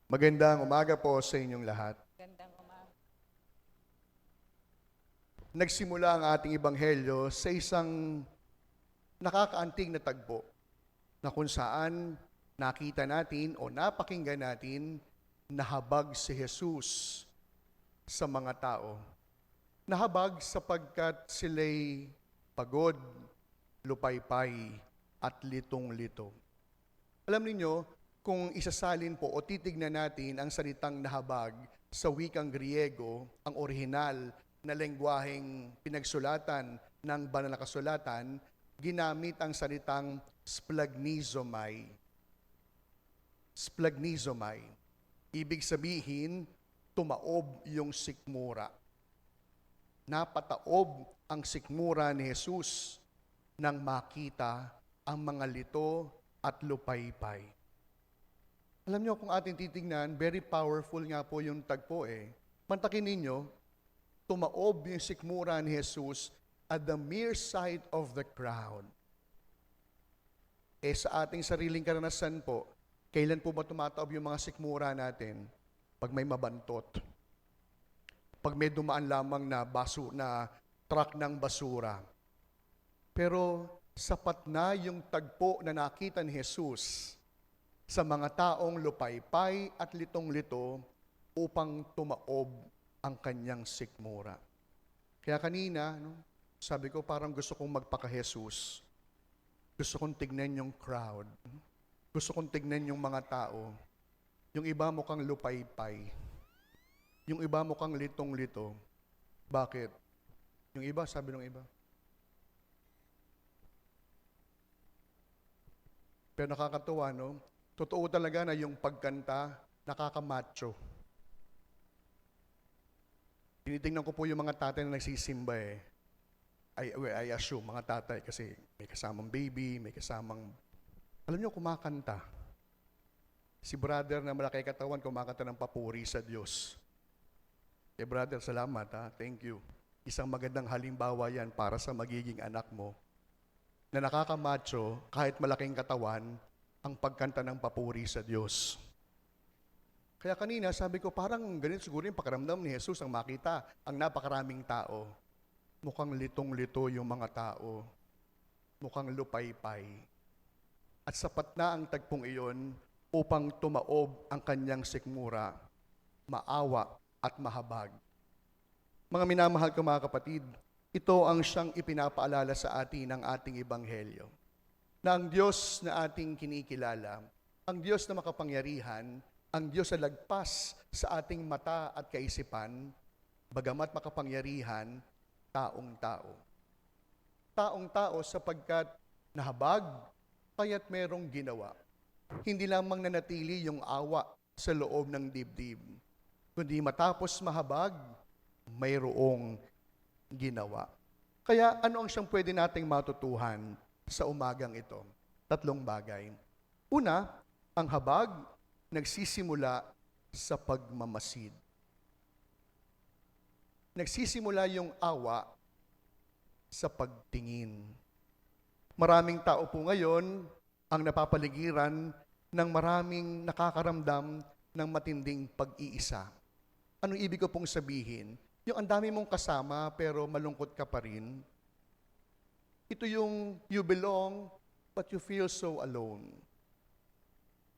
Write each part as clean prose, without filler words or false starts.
Magandang umaga po sa inyong lahat. Gandang umaga. Nagsimula ang ating ebanghelyo sa isang nakakaantig na tagpo na kung saan nakita natin o napakinggan natin nahabag si Jesus sa mga tao. Nahabag sapagkat sila'y pagod, lupaypay at litong-lito. Alam niyo, kung isasalin po o titignan natin ang salitang nahabag sa wikang Griego, ang orihinal na lengguwaheng pinagsulatan ng banal na kasulatan, ginamit ang salitang splagnizomai. Splagnizomai. Ibig sabihin, tumaob yung sikmura. Napataob ang sikmura ni Jesus nang makita ang mga lito at lupaypay. Alam niyo, kung ating titignan, very powerful nga po yung tagpo eh. Mantakin ninyo, tumaob yung sikmura ni Jesus at the mere sight of the crowd. Sa ating sariling karanasan po, kailan po ba tumataob yung mga sikmura natin? Pag may mabantot. Pag may dumaan lamang na truck ng basura. Pero sapat na yung tagpo na nakita ni Jesus sa mga taong lupaypay at litong-lito upang tumaob ang kanyang sikmura. Kaya kanina, sabi ko parang gusto kong magpaka-Jesus. Gusto kong tignan yung crowd. Gusto kong tignan yung mga tao. Yung iba mukhang lupaypay. Yung iba mukhang litong-lito. Bakit? Yung iba, sabi ng iba. Pero nakakatuwa, no? Totoo talaga na yung pagkanta, nakakamacho. Tinitingnan ko po yung mga tatay na nagsisimba eh. I assume, mga tatay, kasi may kasamang baby, may kasamang... Alam nyo, kumakanta. Si brother na malaki katawan, kumakanta ng papuri sa Diyos. Brother, salamat ha. Thank you. Isang magandang halimbawa yan para sa magiging anak mo na nakakamacho kahit malaking katawan ang pagkanta ng papuri sa Diyos. Kaya kanina sabi ko parang ganito siguro yung pakiramdam ni Jesus ang makita ang napakaraming tao. Mukhang litong-lito yung mga tao. Mukhang lupaypay. At sapat na ang tagpong iyon upang tumaob ang kanyang sikmura, maawa at mahabag. Mga minamahal ko mga kapatid, ito ang siyang ipinapaalala sa atin ng ating ebanghelyo. Na ang Diyos na ating kinikilala, ang Diyos na makapangyarihan, ang Diyos na lagpas sa ating mata at kaisipan, bagamat makapangyarihan, taong-tao. Taong-tao sapagkat nahabag, kaya't merong ginawa. Hindi lamang nanatili yung awa sa loob ng dibdib, kundi matapos mahabag, mayroong ginawa. Kaya ano ang siyang pwede nating matutuhan sa umagang ito? 3 bagay. Una, ang habag nagsisimula sa pagmamasid. Nagsisimula yung awa sa pagtingin. Maraming tao po ngayon ang napapaligiran ng maraming nakakaramdam ng matinding pag-iisa. Anong ibig ko pong sabihin? Yung ang dami mong kasama pero malungkot ka pa rin. Ito yung you belong but you feel so alone.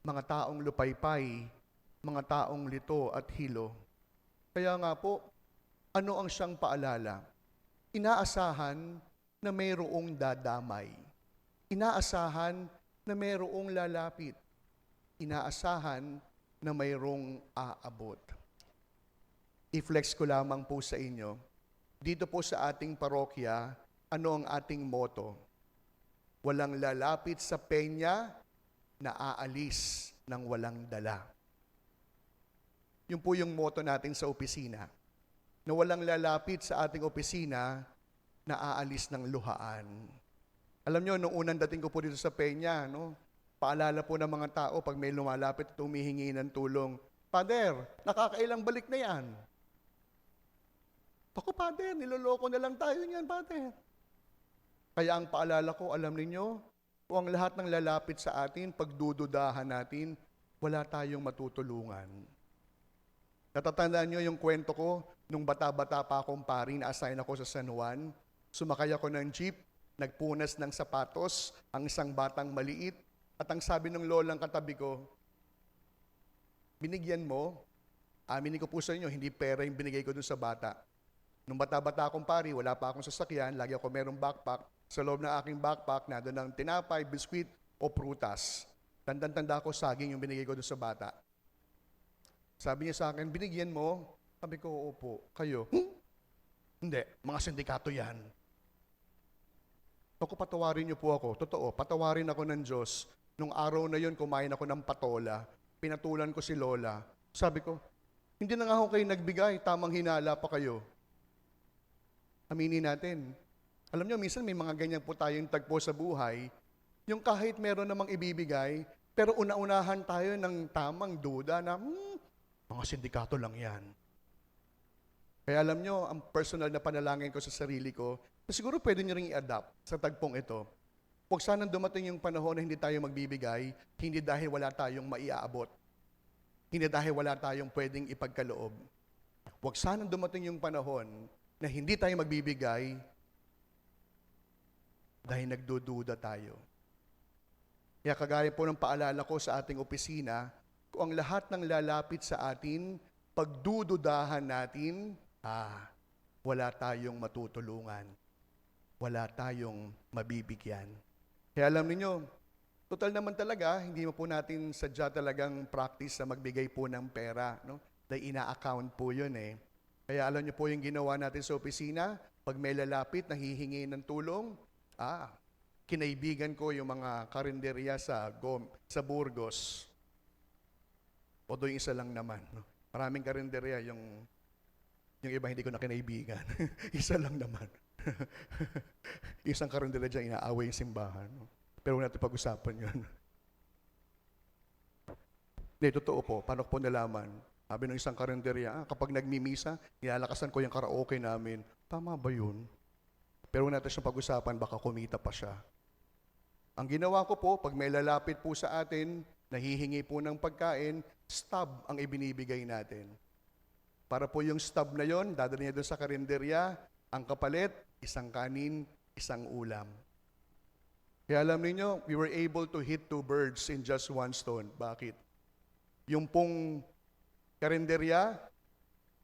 Mga taong lupaypay, mga taong lito at hilo. Kaya nga po, ano ang siyang paalala? Inaasahan na mayroong dadamay. Inaasahan na mayroong lalapit. Inaasahan na mayroong aabot. I-flex ko lamang po sa inyo, dito po sa ating parokya, ano ang ating motto? Walang lalapit sa penya na aalis ng walang dala. Yun po yung motto natin sa opisina. Na walang lalapit sa ating opisina na aalis ng luhaan. Alam nyo, nung unang dating ko po dito sa penya, paalala po ng mga tao pag may lumalapit at humihingi ng tulong, Pader, nakakailang balik na yan. Ako, Pader, niloloko na lang tayo niyan, Pader. Kaya ang paalala ko, alam ninyo, kung ang lahat ng lalapit sa atin, pagdududahan natin, wala tayong matutulungan. Natatandaan nyo yung kwento ko, nung bata-bata pa akong pari, na-assign ako sa San Juan, sumakay ako ng jeep, nagpunas ng sapatos, ang isang batang maliit, at ang sabi ng lolang katabi ko, binigyan mo, aminin ko po sa inyo, hindi pera yung binigay ko dun sa bata. Nung bata-bata akong pari, wala pa akong sasakyan, lagi ako merong backpack, sa loob ng aking backpack, nandun ng tinapay, biskwit, o prutas. Tandang-tanda ko, saging yung binigay ko dun sa bata. Sabi niya sa akin, binigyan mo? Sabi ko, opo. Kayo? Hindi, mga sindikato yan. Ako, patawarin niyo po ako. Totoo, patawarin ako ng Diyos. Nung araw na yon, kumain ako ng patola. Pinatulan ko si Lola. Sabi ko, hindi na nga ako kayo nagbigay, tamang hinala pa kayo. Aminin natin. Alam niyo, minsan may mga ganyan po tayong tagpo sa buhay, yung kahit meron namang ibibigay, pero una-unahan tayo ng tamang duda na, mga sindikato lang yan. Kaya alam nyo, ang personal na panalangin ko sa sarili ko, na siguro pwede nyo rin i-adapt sa tagpong ito. Huwag sanang dumating yung panahon na hindi tayo magbibigay, hindi dahil wala tayong maiaabot. Hindi dahil wala tayong pwedeng ipagkaloob. Huwag sanang dumating yung panahon na hindi tayo magbibigay dahil nagdududa tayo. Kaya kagaya po ng paalala ko sa ating opisina, kung ang lahat ng lalapit sa atin, pagdududahan natin, wala tayong matutulungan. Wala tayong mabibigyan. Kaya alam niyo, total naman talaga, hindi mo po natin sadya talagang practice na magbigay po ng pera. No? Dahil ina-account po yun eh. Kaya alam niyo po yung ginawa natin sa opisina, pag may lalapit, nahihingi ng tulong, kinaibigan ko yung mga karinderya sa Burgos. O doon isa lang naman. No? Maraming karinderya, yung iba hindi ko na kinaibigan. Isa lang naman. Isang karinderya dyan, inaaway yung simbahan. No? Pero huwag natin pag-usapan yun. Hindi, totoo po. Paano ko po nalaman? Sabi ng isang karinderya, kapag nagmimisa, nilalakasan ko yung karaoke namin. Tama ba yun? Pero huwag natin siyang pag-usapan, baka kumita pa siya. Ang ginawa ko po, pag may lalapit po sa atin, nahihingi po ng pagkain, stub ang ibinibigay natin. Para po yung stub na yon, dadalhin niya doon sa karinderya, ang kapalit, isang kanin, isang ulam. Kaya alam niyo, we were able to hit 2 birds in just 1 stone. Bakit? Yung pong karinderya,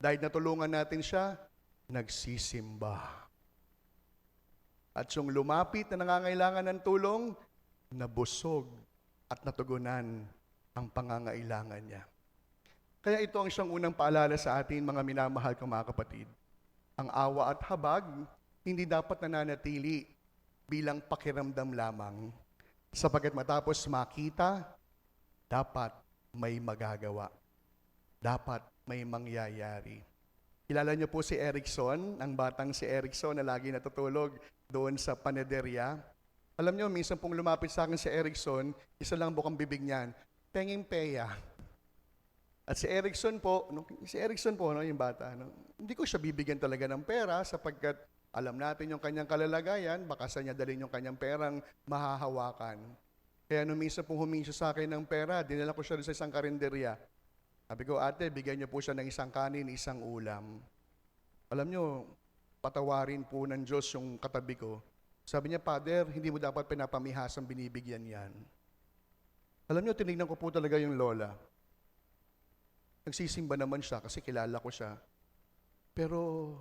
dahil natulungan natin siya, nagsisimba. At yung lumapit na nangangailangan ng tulong, nabusog at natugunan ang pangangailangan niya. Kaya ito ang siyang unang paalala sa atin, mga minamahal kong mga kapatid. Ang awa at habag, hindi dapat nananatili bilang pakiramdam lamang. Sapagkat matapos makita, dapat may magagawa. Dapat may mangyayari. Kilala niyo po si Erickson, ang batang si Erickson na lagi natutulog doon sa panaderya. Alam niyo, minsan pong lumapit sa akin si Erickson, isa lang bukang bibig niyan, penging peya. At si Erickson po, yung bata, hindi ko siya bibigyan talaga ng pera sapagkat alam natin yung kanyang kalalagayan, baka sa niya dalhin yung kanyang perang mahahawakan. Kaya nung minsan pong humingi siya sa akin ng pera, dinala ko siya sa isang karinderya. Sabi ko, ate, bigyan niyo po siya ng isang kanin, isang ulam. Alam niyo, patawarin po ng Diyos yung katabi ko. Sabi niya, Father, hindi mo dapat pinapamihasang binibigyan yan. Alam niyo, tinignan ko po talaga yung lola. Nagsisimba naman siya kasi kilala ko siya. Pero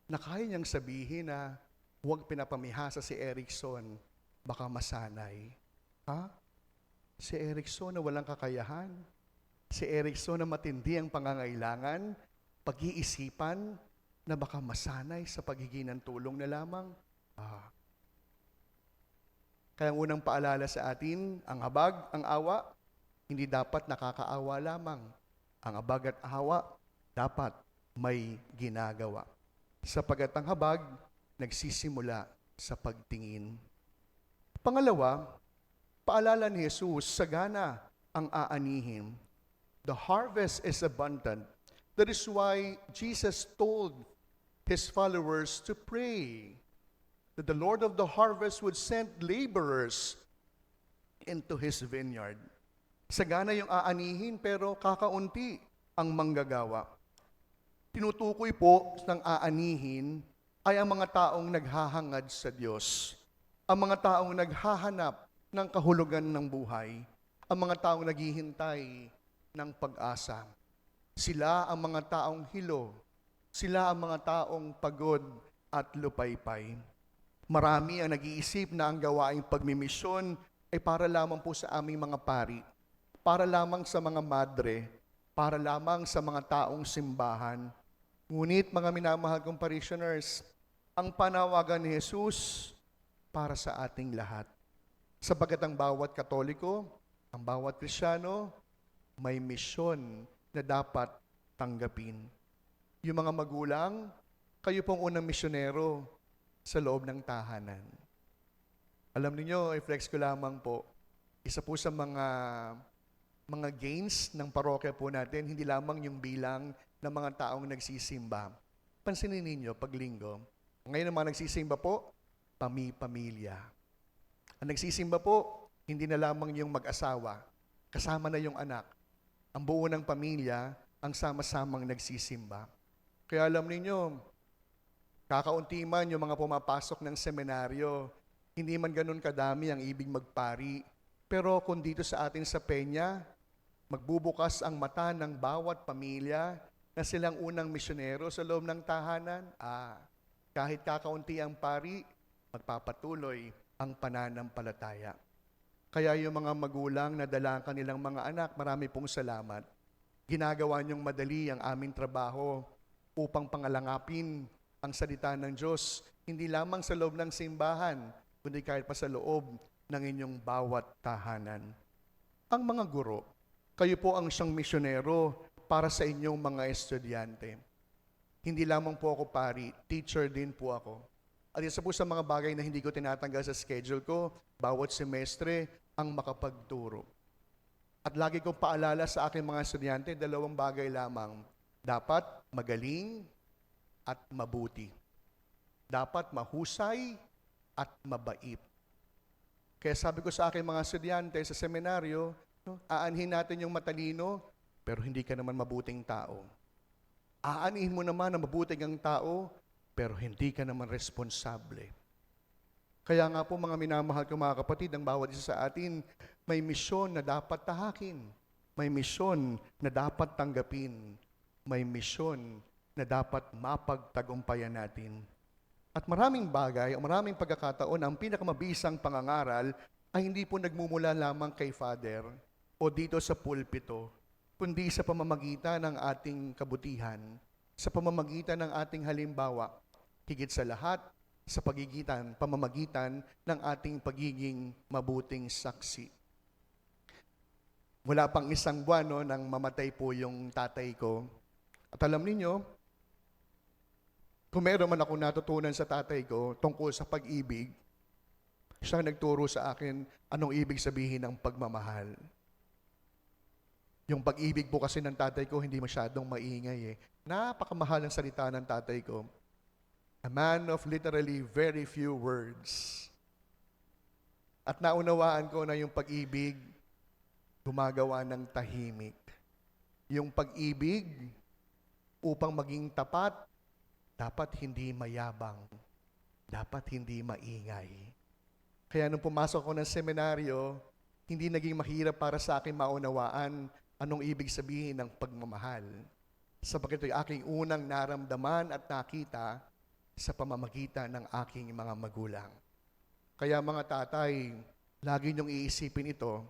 nakaya niyang sabihin na huwag pinapamihasa si Erickson, baka masanay. Si Erickson na walang kakayahan, si Erickson na matindi ang pangangailangan, pag-iisipan na baka masanay sa pagiging ng tulong na lamang. Kaya ang unang paalala sa atin, ang habag, ang awa, hindi dapat nakakaawa lamang. Ang habag at awa, dapat may ginagawa. Sapagat ang habag, nagsisimula sa pagtingin. Pangalawa, paalala ni Jesus, sagana ang aanihin. The harvest is abundant. That is why Jesus told His followers to pray that the Lord of the harvest would send laborers into His vineyard. Sagana yung aanihin pero kakaunti ang manggagawa. Tinutukoy po ng aanihin ay ang mga taong naghahangad sa Diyos. Ang mga taong naghahanap ng kahulugan ng buhay. Ang mga taong naghihintay ng pag-asa. Sila ang mga taong hilo. Sila ang mga taong pagod at lupaypay. Marami ang nag-iisip na ang gawaing pagmimisyon ay para lamang po sa aming mga pari, para lamang sa mga madre, para lamang sa mga taong simbahan. Ngunit mga minamahal kong parishioners, ang panawagan ni Jesus para sa ating lahat. Sapagkat ang bawat Katoliko, ang bawat Kristiyano, may misyon na dapat tanggapin. Yung mga magulang, kayo pong unang misyonero sa loob ng tahanan. Alam niyo, i-flex ko lamang po, isa po sa mga gains ng parokya po natin, hindi lamang yung bilang ng mga taong nagsisimba. Pansinin ninyo, pag linggo, ngayon ang mga nagsisimba po, pamilya. Ang nagsisimba po, hindi na lamang yung mag-asawa, kasama na yung anak. Ang buo ng pamilya, ang sama-samang nagsisimba. Kaya alam ninyo, kakaunti man yung mga pumapasok ng seminaryo, hindi man ganun kadami ang ibig magpari. Pero kung dito sa atin sa Peña, magbubukas ang mata ng bawat pamilya na silang unang misyonero sa loob ng tahanan, kahit kakaunti ang pari, magpapatuloy ang pananampalataya. Kaya yung mga magulang na dala ang kanilang mga anak, marami pong salamat. Ginagawa niyong madali ang aming trabaho upang pangalangapin ang salita ng Diyos, hindi lamang sa loob ng simbahan, kundi kahit pa sa loob ng inyong bawat tahanan. Ang mga guro, kayo po ang siyang misyonero para sa inyong mga estudyante. Hindi lamang po ako pari, teacher din po ako. At isa po sa mga bagay na hindi ko tinatanggal sa schedule ko, bawat semestre ang makapagturo. At lagi kong paalala sa aking mga estudyante, dalawang bagay lamang. Dapat magaling at mabuti. Dapat mahusay at mabait. Kaya sabi ko sa aking mga estudyante sa seminaryo, aanhin natin yung matalino, pero hindi ka naman mabuting tao. Aanhin mo naman na mabuting ang tao, pero hindi ka naman responsable. Kaya nga po mga minamahal ko mga kapatid, ang bawat isa sa atin may misyon na dapat tahakin. May misyon na dapat tanggapin. May misyon na dapat mapagtagumpayan natin. At maraming bagay, maraming pagkakataon, ang pinakamabisang pangangaral ay hindi po nagmumula lamang kay Father o dito sa pulpito, kundi sa pamamagitan ng ating kabutihan, sa pamamagitan ng ating halimbawa, higit sa lahat, sa pamamagitan ng ating pagiging mabuting saksi. Wala pang isang buwan nang mamatay po yung tatay ko. At alam niyo, kung meron man ako natutunan sa tatay ko tungkol sa pag-ibig, siya nagturo sa akin anong ibig sabihin ng pagmamahal. Yung pag-ibig po kasi ng tatay ko hindi masyadong maingay eh. Napakamahal ang salita ng tatay ko. A man of literally very few words. At naunawaan ko na yung pag-ibig, gumagawa ng tahimik. Yung pag-ibig, upang maging tapat, dapat hindi mayabang, dapat hindi maingay. Kaya nung pumasok ako ng seminaryo, hindi naging mahirap para sa akin maunawaan anong ibig sabihin ng pagmamahal. Sapagkat ito'y aking unang naramdaman at nakita sa pamamagitan ng aking mga magulang. Kaya mga tatay, lagi niyong iisipin ito,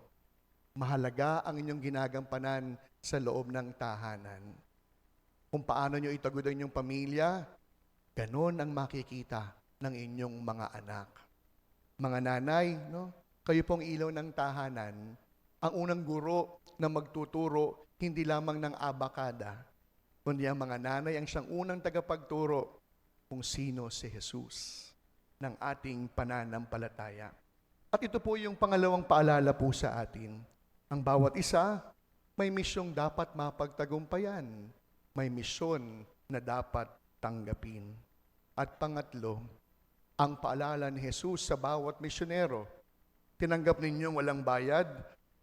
mahalaga ang inyong ginagampanan sa loob ng tahanan. Kung paano niyo itagod ang inyong pamilya, ganon ang makikita ng inyong mga anak. Mga nanay, kayo pong ilaw ng tahanan, ang unang guro na magtuturo, hindi lamang ng abakada, kundi ang mga nanay ang siyang unang tagapagturo kung sino si Jesus ng ating pananampalataya. At ito po yung pangalawang paalala po sa atin. Ang bawat isa, may misyong dapat mapagtagumpayan. May misyon na dapat tanggapin. At pangatlo, ang paalala ni Jesus sa bawat misyonero. Tinanggap ninyong walang bayad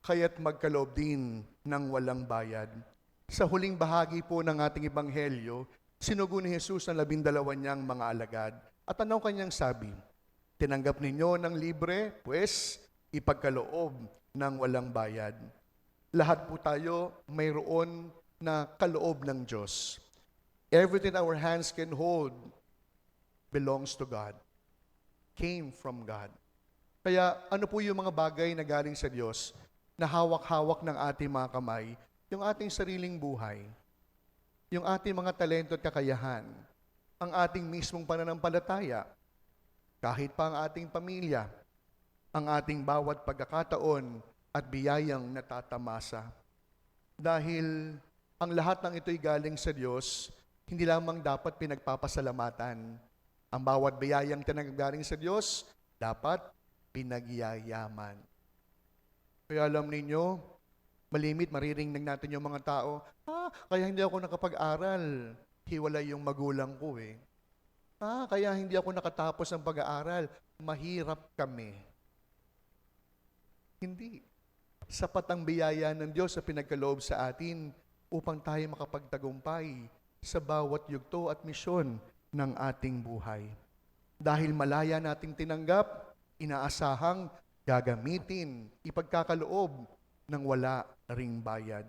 kaya't magkaloob din ng walang bayad. Sa huling bahagi po ng ating ebanghelyo, sinugo ni Jesus ang 12 niyang mga alagad. At ano kanyang sabi? Tinanggap ninyo ng libre, pues ipagkaloob ng walang bayad. Lahat po tayo mayroon na kaloob ng Diyos. Everything our hands can hold belongs to God. Came from God. Kaya ano po yung mga bagay na galing sa Diyos na hawak-hawak ng ating mga kamay? Yung ating sariling buhay, yung ating mga talento at kakayahan, ang ating mismong pananampalataya, kahit pa ang ating pamilya, ang ating bawat pagkakataon at biyayang natatamasa. Dahil ang lahat ng ito'y galing sa Diyos, hindi lamang dapat pinagpapasalamatan. Ang bawat biyayang tinanggagaling sa Diyos, dapat pinagyayaman. Kaya alam ninyo, malimit, maririnig natin yung mga tao, kaya hindi ako nakapag-aral. Hiwalay yung magulang ko eh. Kaya hindi ako nakatapos ng pag-aaral. Mahirap kami. Hindi. Sapat ang biyaya ng Diyos sa pinagkaloob sa atin upang tayo makapagtagumpay sa bawat yugto at misyon ng ating buhay. Dahil malaya nating tinanggap, inaasahang gagamitin, ipagkakaloob ng wala ring bayad.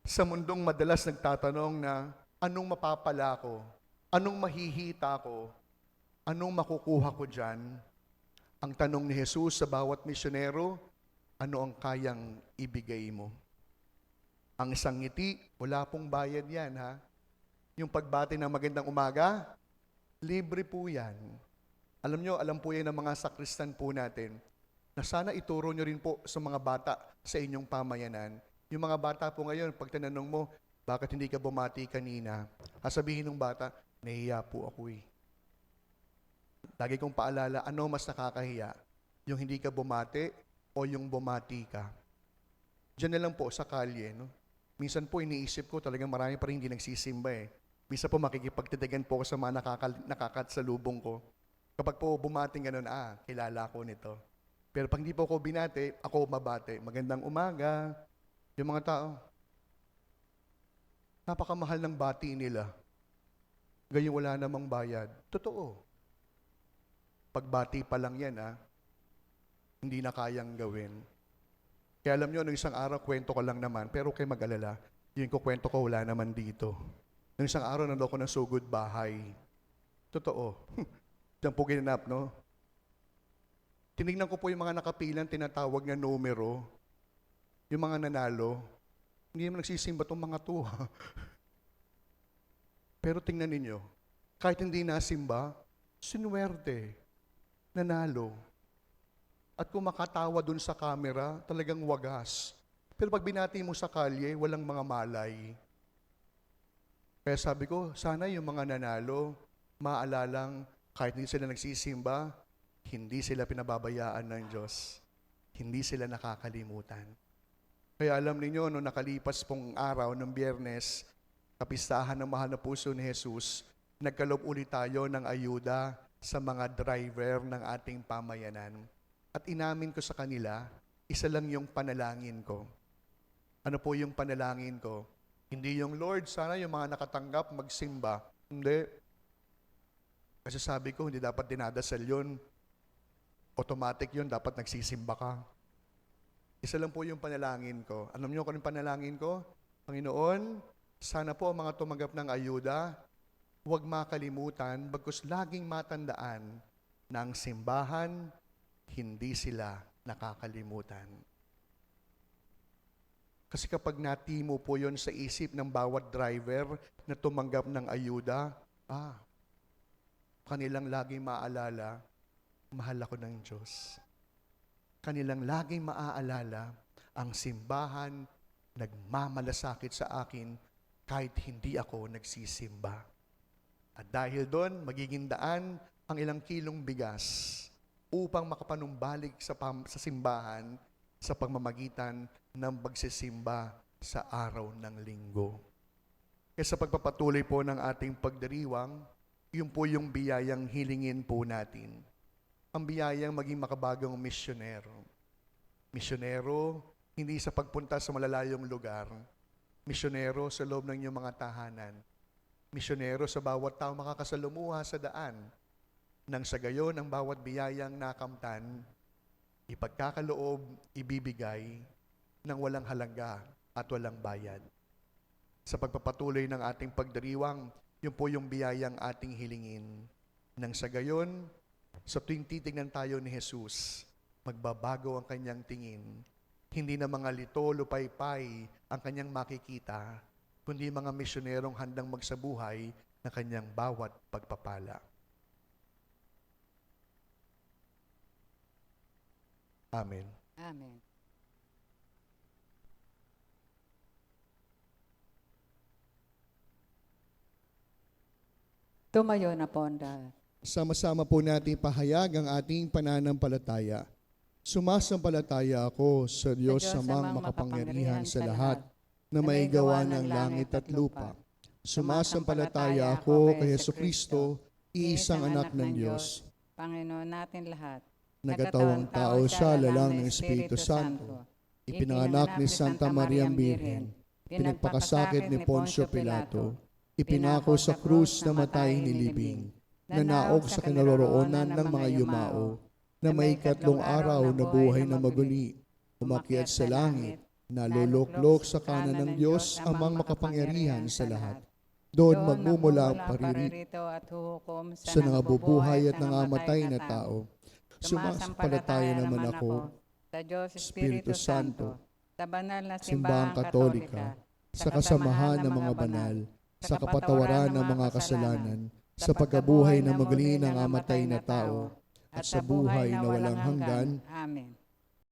Sa mundong madalas nagtatanong na, anong mapapala ko? Anong mahihita ko? Anong makukuha ko dyan? Ang tanong ni Jesus sa bawat misyonero, ano ang kayang ibigay mo? Ang isang ngiti, wala pong bayad yan ha. Yung pagbati ng magandang umaga, libre po yan. Alam nyo, alam po yan ng mga sakristan po natin, na sana ituro nyo rin po sa mga bata sa inyong pamayanan. Yung mga bata po ngayon, pag tinanong mo, bakit hindi ka bumati kanina? Sasabihin ng bata, nahiya po ako eh. Lagi kong paalala, ano mas nakakahiya? Yung hindi ka bumati o yung bumati ka? Diyan na lang po sa kalye, no? Minsan po iniisip ko, talagang marami pa rin hindi nagsisimba eh. Minsan po makikipagtitigan po ako sa mga nakakatsalubong ko. Kapag po bumating ganun, kilala ko nito. Pero pag hindi po ako binati, ako mabate. Magandang umaga. Yung mga tao, napakamahal ng bati nila. Gayong wala namang bayad. Totoo. Pagbati pa lang yan, hindi na kayang gawin. Kaya alam nyo, nung isang araw, kwento ko lang naman, pero kayo mag-alala, yung kukwento ko, wala naman dito. Nung isang araw, nandun ko ng sugod bahay. Totoo. Diyan po ginanap, no? Tinignan ko po yung mga nakapilang tinatawag na numero, yung mga nanalo. Hindi naman nagsisimba itong mga to. Pero tingnan ninyo, kahit hindi nasimba, sinuwerte, nanalo. At kung makatawa dun sa camera, talagang wagas. Pero pag binati mo sa kalye, walang mga malay. Kaya sabi ko, sana yung mga nanalo, maalalang kahit hindi sila nagsisimba, hindi sila pinababayaan ng Diyos. Hindi sila nakakalimutan. Kaya alam niyo nung nakalipas pong araw ng Biyernes, kapistahan ng mahal na puso ni Jesus, nagkaloob ulit tayo ng ayuda sa mga driver ng ating pamayanan. At inamin ko sa kanila, isa lang yung panalangin ko. Ano po yung panalangin ko? Hindi yung, Lord, sana yung mga nakatanggap magsimba. Hindi. Kasi sabi ko, hindi dapat dinadasal yun. Automatic yun, dapat nagsisimba ka. Isa lang po yung panalangin ko. Alam niyo kung yung panalangin ko? Panginoon, sana po ang mga tumanggap ng ayuda, huwag makalimutan, bagkus laging matandaan na ang simbahan, hindi sila nakakalimutan. Kasi kapag natimo po yon sa isip ng bawat driver na tumanggap ng ayuda, kanilang laging maaalala, mahal ako ng Diyos. Kanilang laging maaalala, ang simbahan nagmamalasakit sa akin kahit hindi ako nagsisimba. At dahil doon, magiging daan ang ilang kilong bigas upang makapanumbalik sa simbahan sa pagmamagitan ng pagsisimba sa araw ng linggo. Kaya sa pagpapatuloy po ng ating pagdiriwang, yun po yung biyayang hilingin po natin. Ang biyayang maging makabagong misyonero. Misyonero hindi sa pagpunta sa malalayong lugar, misyonero sa loob ng inyong mga tahanan, misyonero sa bawat tao makakasalumuha sa daan, nang sa gayon ang bawat biyayang nakamtan, ipagkakaloob, ibibigay ng walang halaga at walang bayad. Sa pagpapatuloy ng ating pagdiriwang, yun po yung biyayang ating hilingin. Nang sa gayon, sa tuwing titignan tayo ni Jesus, magbabago ang kanyang tingin. Hindi na mga lito, lupaypay ang kanyang makikita, kundi mga misyonerong handang magsabuhay na kanyang bawat pagpapala. Amen. Amen. Tumayo na po ang lahat. Sama-sama po natin pahayag ang ating pananampalataya. Sumasampalataya ako sa Diyos amang makapangyarihan sa lahat, na maigawa ng langit at lupa. Sumasampalataya ako kay Jesucristo, iisang anak ng Diyos, Panginoon natin lahat. nagatawang tao siya lalang ng Espiritu Santo, ipinanganak ni Santa Maria Birhen, pinagpakasakit ni Poncio Pilato, ipinako sa krus na matay nilibing, nanaog sa kinaroroonan ng mga yumao, na may ikatlong araw na buhay na maguli, umakyat sa langit, naluluklok sa kanan ng Diyos amang makapangyarihan sa lahat. Doon magmumula ang paririto at huhukom sa nangabubuhay at nangamatay na tao. Sumasampalataya naman ako sa Diyos Espiritu Santo, sa banal na simbahang katolika, sa kasamahan ng mga banal, sa kapatawaran ng mga kasalanan, sa pagkabuhay na magaling ng amatay na tao, at sa buhay na walang hanggan. Amen.